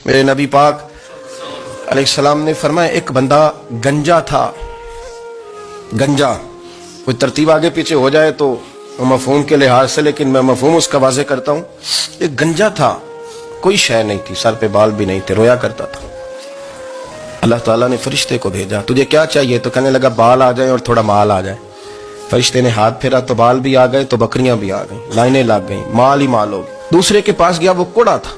میرے نبی پاک علیہ السلام نے فرمایا ایک بندہ گنجا تھا. گنجا کوئی ترتیب آگے پیچھے ہو جائے تو مفہوم کے لحاظ سے، لیکن میں مفہوم اس کا واضح کرتا ہوں. ایک گنجا تھا، کوئی شے نہیں تھی، سر پہ بال بھی نہیں تھے، رویا کرتا تھا. اللہ تعالیٰ نے فرشتے کو بھیجا، تجھے کیا چاہیے؟ تو کہنے لگا بال آ جائیں اور تھوڑا مال آ جائے. فرشتے نے ہاتھ پھیرا تو بال بھی آ گئے تو بکریاں بھی آ گئیں، لائنیں لگ گئیں، مال ہی مال ہو گئے. دوسرے کے پاس گیا، وہ کوڑا تھا.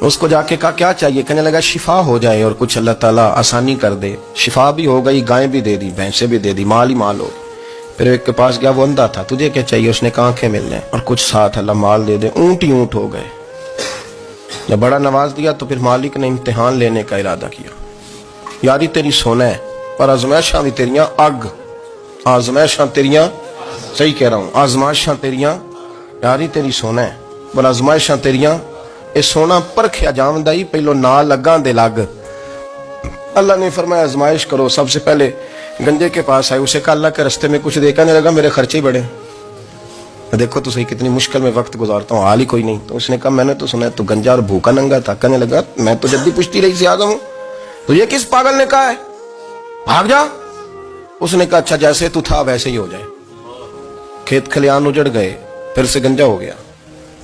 اس کو جا کے کہا کیا چاہیے؟ کہنے لگا شفا ہو جائے اور کچھ اللہ تعالیٰ آسانی کر دے. شفا بھی ہو گئی، گائیں بھی دے دی، بھینسیں بھی دے دی، مال ہی مال ہو گئی. پھر ایک کے پاس گیا، وہ اندھا تھا، تجھے کیا چاہیے؟ اس نے کہا آنکھیں مل جائیں اور کچھ ساتھ اللہ مال دے دے. اونٹ ہی اونٹ ہو گئے. جب بڑا نواز دیا تو پھر مالک نے امتحان لینے کا ارادہ کیا. یاری تیری سونا ہے اور آزمائشاں بھی تیریاں اگ، آزمائشاں تیریاں، صحیح کہہ رہا ہوں، آزمائشاں تیریاں، یاری تیری سونا ہے اور آزمائشاں تیریاں. اے سونا پرکھیا جامدائی پہلو نہ لگاں دے لگ. اللہ نے فرمایا آزمائش کرو. سب سے پہلے گنجے کے پاس آئے، اسے کہا اللہ کے رستے میں کچھ دیکھنے لگا، میرے خرچے ہی بڑے. دیکھو تو صحیح کتنی مشکل میں وقت گزارتا ہوں، حال ہی کوئی نہیں. تو اس نے کہا میں نے تو سنا ہے تو گنجا اور بھوکا ننگا تھا. کہنے لگا میں تو جدی پشتی رہی سے آدم ہوں، تو یہ کس پاگل نے کہا ہے بھاگ جا؟ اس نے کہا اچھا جیسے تو تھا ویسے ہی ہو جائے. کھیت کھلیان اجڑ گئے، پھر سے گنجا ہو گیا.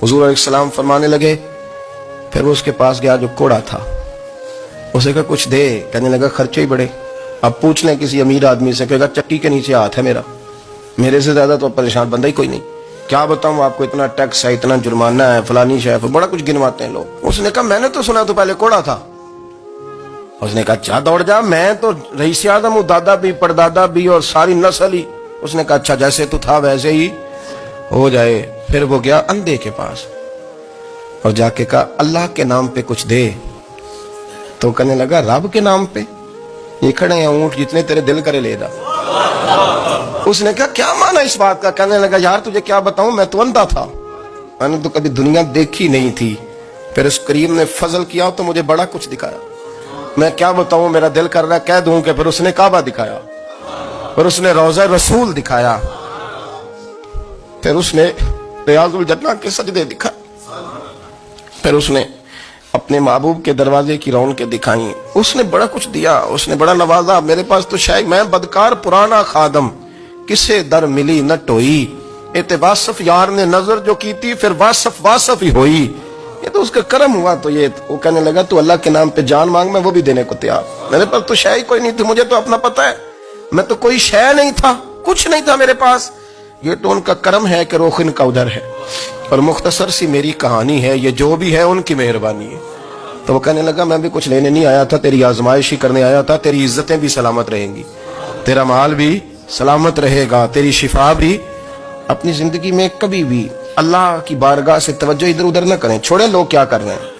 حضور علیہ السلام فرمانے لگے، پھر وہ اس کے پاس گیا جو کوڑا تھا، اسے کہا کچھ دے. کہنے لگا خرچے ہی بڑے. اب پوچھ لیں کسی امیر آدمی سے، کہے گا چکی کے نیچے ہاتھ ہے میرا، میرے سے زیادہ تو پریشان بندہ ہی کوئی نہیں. کیا بتاؤں آپ کو، اتنا ٹیکس ہے، اتنا جرمانہ ہے، فلانی شے، بڑا کچھ گنواتے ہیں لوگ. اس نے کہا میں نے تو سنا تو پہلے کوڑا تھا. اس نے کہا اچھا دوڑ جا، میں تو رئیس اعظم ہوں، دادا بھی پردادا بھی اور ساری نسل ہی. اس نے کہا اچھا جیسے تو تھا ویسے ہی ہو جائے. پھر وہ گیا اندھے کے پاس اور جا کے کہا اللہ کے نام پہ کچھ دے. تو کہنے لگا رب کے نام پہ؟ یہ کھڑے ہیں اونٹ، جتنے تیرے دل کرے لے دا. اس نے کہا کیا معنی اس بات کا؟ کہنے لگا یار تجھے کیا بتاؤں، میں تو اندھا تھا، میں نے تو کبھی دنیا دیکھی نہیں تھی. پھر اس کریم نے فضل کیا تو مجھے بڑا کچھ دکھایا. میں کیا بتاؤں، میرا دل کر رہا ہے کہہ دوں کہ پھر اس نے کعبہ دکھایا، پھر اس نے روضہ رسول دکھایا، پھر اس نے ریاض الجنہ کے سجدے دکھائے، پھر اس نے اپنے محبوب کے دروازے کی رونقیں دکھائیں. اس نے بڑا کچھ دیا، اس نے بڑا نوازا. میرے پاس تو شاید میں بدکار پرانا خادم، کسے در ملی نہ ٹوئی، اعتباصف یار نے نظر جو کی تھی پھر واصف ہی ہوئی. یہ تو اس کا کرم ہوا. تو یہ وہ کہنے لگا تو اللہ کے نام پہ جان مانگ، میں وہ بھی دینے کو تیار. میرے پاس تو شے ہی کوئی نہیں تھی، مجھے تو اپنا پتہ ہے، میں تو کوئی شے نہیں تھا، کچھ نہیں تھا میرے پاس. یہ تو ان کا کرم ہے کہ روخن کا ادھر ہے. اور مختصر سی میری کہانی ہے، یہ جو بھی ہے ان کی مہربانی ہے. تو وہ کہنے لگا میں بھی کچھ لینے نہیں آیا تھا، تیری آزمائش ہی کرنے آیا تھا. تیری عزتیں بھی سلامت رہیں گی، تیرا مال بھی سلامت رہے گا، تیری شفا بھی. اپنی زندگی میں کبھی بھی اللہ کی بارگاہ سے توجہ ادھر ادھر نہ کریں، چھوڑیں لوگ کیا کر رہے ہیں.